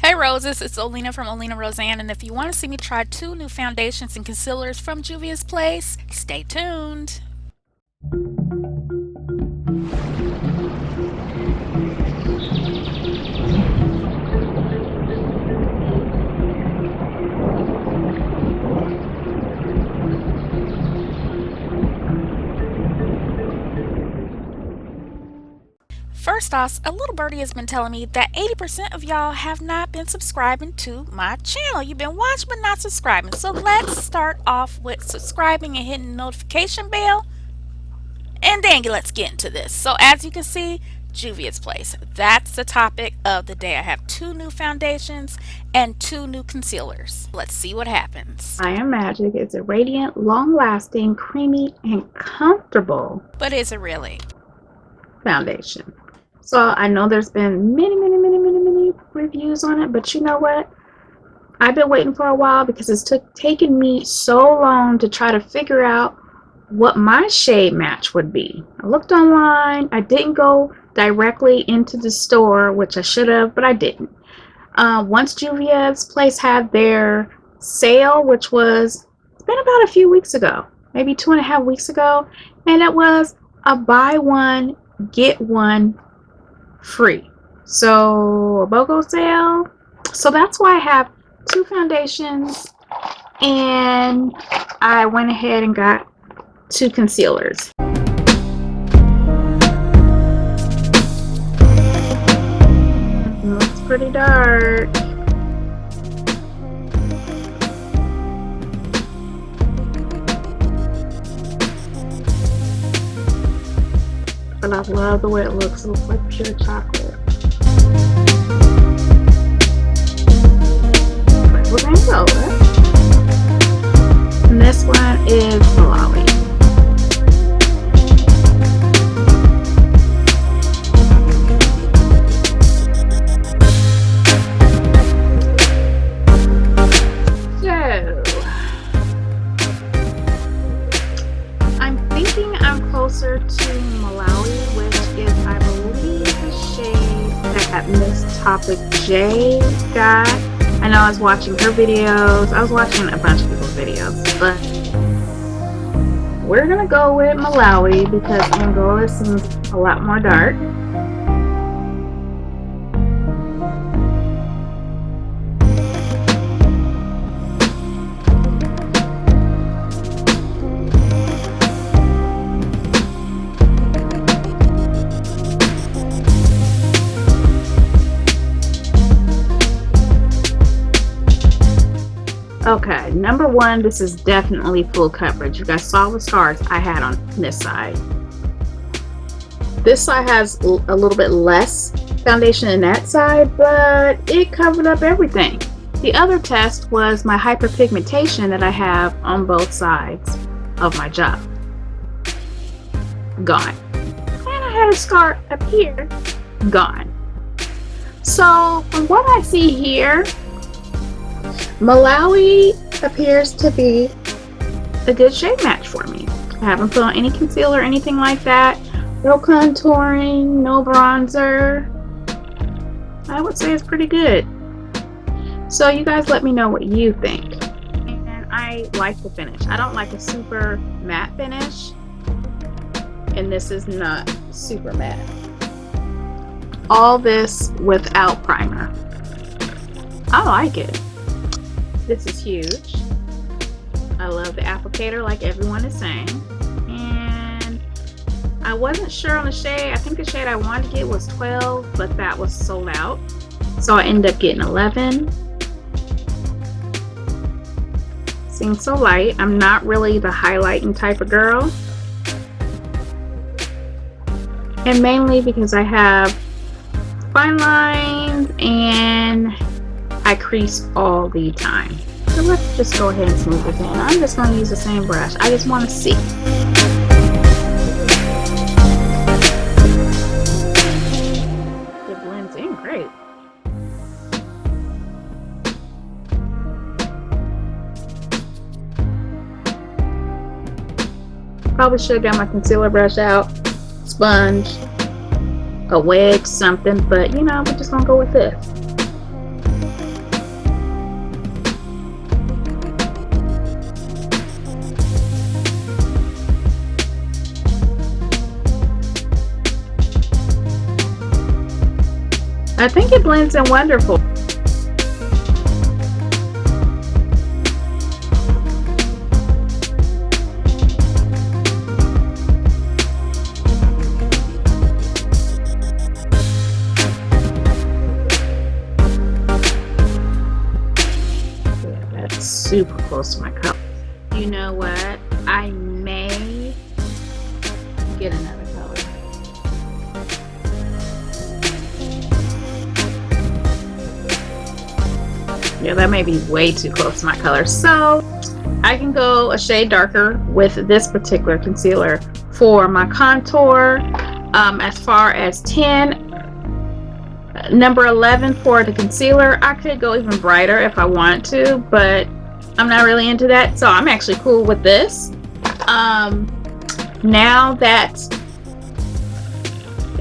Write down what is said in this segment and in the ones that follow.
Hey Roses, it's Olina from Olina Roseanne, and if you want to see me try two new foundations and concealers from Juvia's Place, stay tuned. First off, a little birdie has been telling me that 80% of y'all have not been subscribing to my channel. You've been watching but not subscribing. So let's start off with subscribing and hitting the notification bell. And then let's get into this. So as you can see, Juvia's Place. That's the topic of the day. I have two new foundations and two new concealers. Let's see what happens. I Am Magic is a radiant, long-lasting, creamy, and comfortable But is it really? foundation. So I know there's been many reviews on it, but you know what? I've been waiting for a while because it's taken me so long to try to figure out what my shade match would be. I looked online. I didn't go directly into the store, which I should have, but I didn't. Once Juvia's Place had their sale, which was, it's been about a few weeks ago, maybe 2.5 weeks ago, and it was a buy one, get one free. So a BOGO sale. So that's why I have two foundations, and I went ahead and got two concealers. It looks pretty dark. But I love the way it looks. It looks like pure chocolate. We're going to go with. And this one is Malawi. I'm closer to Malawi, which is, I believe, the shade that MsTopacJay got. I know I was watching her videos. I was watching a bunch of people's videos, but we're gonna go with Malawi because Angola seems a lot more dark. Okay, number one, this is definitely full coverage. You guys saw the scars I had on this side. This side has a little bit less foundation than that side, but it covered up everything. The other test was my hyperpigmentation that I have on both sides of my job. Gone. And I had a scar up here. Gone. So from what I see here, Malawi appears to be a good shade match for me. I haven't put on any concealer or anything like that. No contouring, no bronzer. I would say it's pretty good. So you guys let me know what you think. And I like the finish. I don't like a super matte finish. And this is not super matte. All this without primer. I like it. This is huge. I love the applicator like everyone is saying. And I wasn't sure on the shade. I think the shade I wanted to get was 12, but that was sold out. So I ended up getting 11. Seems so light. I'm not really the highlighting type of girl. And mainly because I have fine lines and I crease all the time. So let's just go ahead and smooth it in. I'm just going to use the same brush. I just want to see. It blends in great. Probably should have got my concealer brush out, sponge, a wedge, something, but you know, we're just going to go with this. I think it blends in wonderful. Yeah, that's super close to my color. You know what? I may get another color. Yeah, that may be way too close to my color. So I can go a shade darker with this particular concealer for my contour. As far as 10, number 11 for the concealer, I could go even brighter if I want to, but I'm not really into that, so I'm actually cool with this. Now that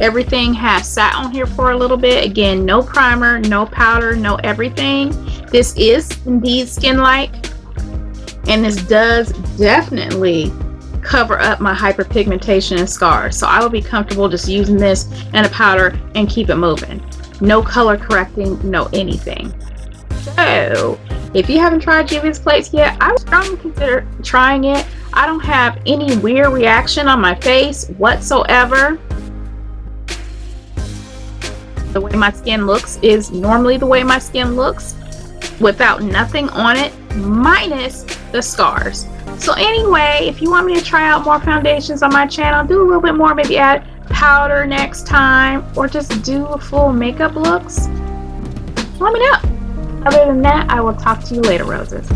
everything has sat on here for a little bit, again, no primer, no powder, no everything. This is indeed skin-like, and this does definitely cover up my hyperpigmentation and scars, so I will be comfortable just using this and a powder and keep it moving. No color correcting, no anything. So if you haven't tried JUVIA'S plates yet, I would strongly consider trying it. I don't have any weird reaction on my face whatsoever. The way my skin looks is normally the way my skin looks, without nothing on it, minus the scars. So anyway, if you want me to try out more foundations on my channel, do a little bit more, maybe add powder next time, or just do a full makeup looks, let me know. Other than that, I will talk to you later, roses.